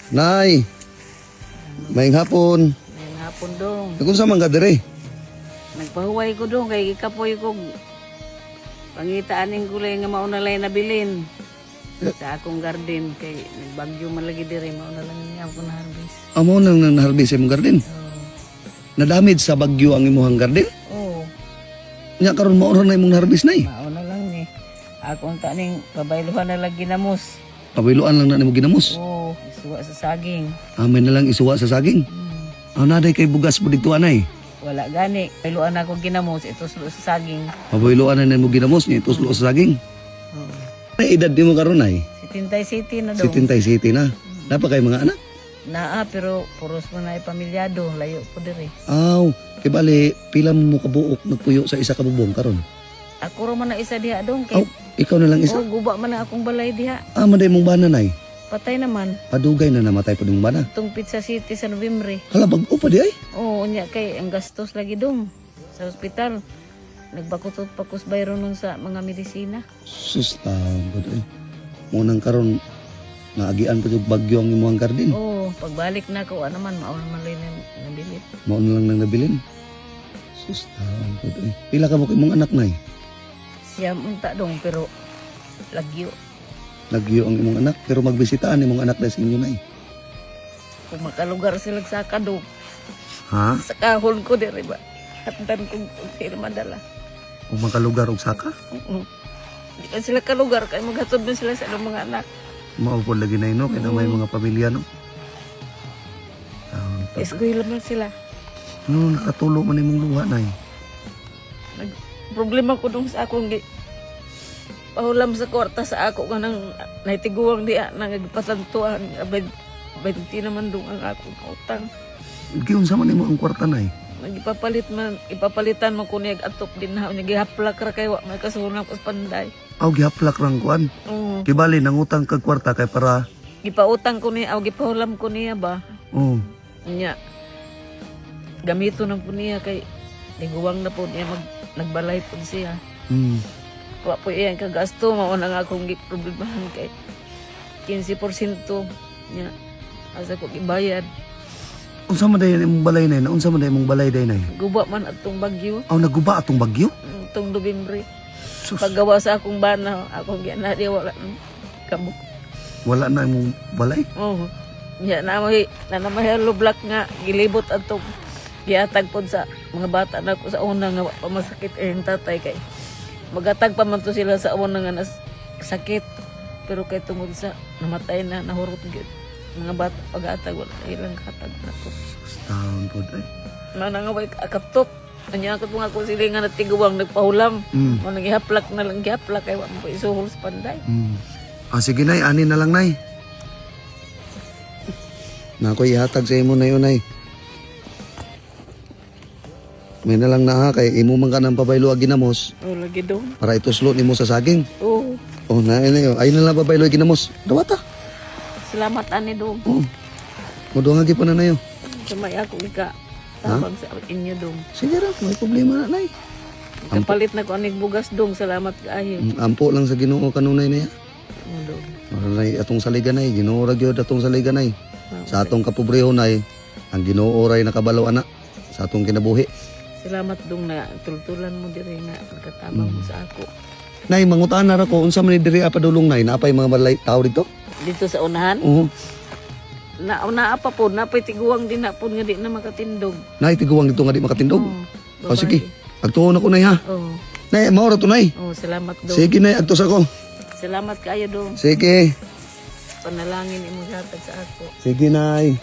Nay. Maayong hapon. Ngayong hapon dong. Kung sa man ka dire? Nagpahuway ko dong kay ikapoy ko. Pangitaan ng gulay nga mauna lang nabilin. Sa akong garden kay nagbagyo malagi dire mauna lang niya ako na harvest. Amo nang na-harvest imong garden. Nadamage sa bagyo ang imong garden. Oo. Nya karon mao na imong harvest nay. Mauna lang ni. Akong taning pabayluhan na lang ginamos. Pabiluan lang na nimo ginamos. Oo. Isuwa sa saging. Amay na lang isuwa sa saging. Naday kay bugas mo dito anay. Wala gani. Bayluan ako ginamos. Ito sulo sa saging. Pabiluan na nimo ginamos ni tuslo sa saging. Oo. Ay edad nimo karon ay? Sitintay City na dong. Sitintay City na. Napa kay mga anak? Naa pero puros mo na pamilyado. Layo po dire. Aw, kay bali pila mo kabuok nagpuyo sa isa ka bubong karon. Ako ro man na isa diha dong Aw, kay. ikaw na lang isa. Oh, guba man na akong balay diha. Maday mong bana nay. Patay naman. Padugay na namatay po ng bana. Itong Pizza City sa November. Hala bag-o pa di ay. Oo, unya kay ang gastos lagi dong sa ospital. Nagbakutot pakus bayro nun sa mga medisina. Sus tawad ay. Munang karon naagian pa yung bagyo ang imong garden. Oo, pagbalik na ko naman mauna man lang nabilit. Mao na lang nang nabilin. Sus tawad ay. Pila ka mo kay imong anak nay? Siya munta dong pero lagyo. Nagyo ang imong anak pero magbisitaan imong anak na sa inyo nay. Kung makalugar sila sa kadong. Ha? Sa kahon ko diri ba. Hatdan kong firma dala. Kung makalugar og saka? Di ka sila kalugar kay maghatod na sila sa mga anak. Mao po lagi na ino kay na may mga pamilya no. Eskwela man sila. No nakatulo man imong luha nay. Problema ko dong sa akong pahulam sa kwarta sa ako nga nang naitiguang diya nang nagpatantuan. 20 naman dong ang akong utang. Giunsa man nimo ang kwarta nay? Ipapalitan mo ko niyag atop din na nagihaplak ra kay wa may kasuhunan ko sa panday. Aw gihaplak rang kuan. Oo. Kibali nangutang kag kwarta kay para Gipautang ko niya, gipahulam ko niya ba? oh. Nya. Gamito na po niya kay niguwang na po niya nagbalay po siya. Mm. Wa po iyan kagasto, mao na nga akong giproblemahan kay 15% niya. Asa ko gibayad. Unsa man day imong balay nay? Unsa man day imong balay day nay? Guba man atong bagyo, Aw naguba atong bagyo? atong November. Sus, Paggawa sa akong bana, akong gianadi wala nang kabuk. wala na imong balay? Oh. Nya na namahelo black nga gilibot atong giatag pod sa mga bata na ko sa una nga pamasakit ang tatay kay magatag pa man to sila sa una nga sakit pero kay tungod sa namatay na nahurot gyud mga bata pag-atag wala ilang katag na to. Taon pod ay. Manangaway akatop. Anya kat mga ko sila nga natiguwang nagpahulam. Mo nagihaplak na lang gihaplak kay wa mo isuhol sa panday. Sige nay, ani na lang nay. Na ako ihatag sa imo na yun nay. May na lang na ha kay imo man ka nang pabaylo ag ginamos Oh lagi dong. para ituslo nimo sa saging. Oh. Oh na yun ay na lang pabaylo ag ginamos. Dawata. Salamat ani dong. Oh. Muduha nga gyud na nayo. Sumay ako ika tabang sa inyo dong. Sige ra, may problema na nay. Kapalit na ko anig bugas dong. Salamat kaayo. Ampo lang sa Ginoo kanunay na ya. Oh, dong. Maray atong saliganay, Ginoo ra gyud atong saliganay. Sa atong kapobreho nay, ang Ginoo ray nakabalo ana sa atong kinabuhi. Salamat dong na tultulan mo diri na pagkatabang mo sa ako. Nay, mangutaan na ra ko unsa man ni diri apadulong nay, naapay mga balay tao dito? Dito sa unahan, Oo. na pa po, napay tiguang din na po nga di na makatindog. Nay, tiguwang dito nga di makatindog. Oh, Sige, agtuon ako nay ha. Oh, Nay, mao ra to nay. oh, salamat dong. Sige nay, agtos ako. Salamat kayo dong. Sige. Panalangin imo hatag sa ako. Sige nay.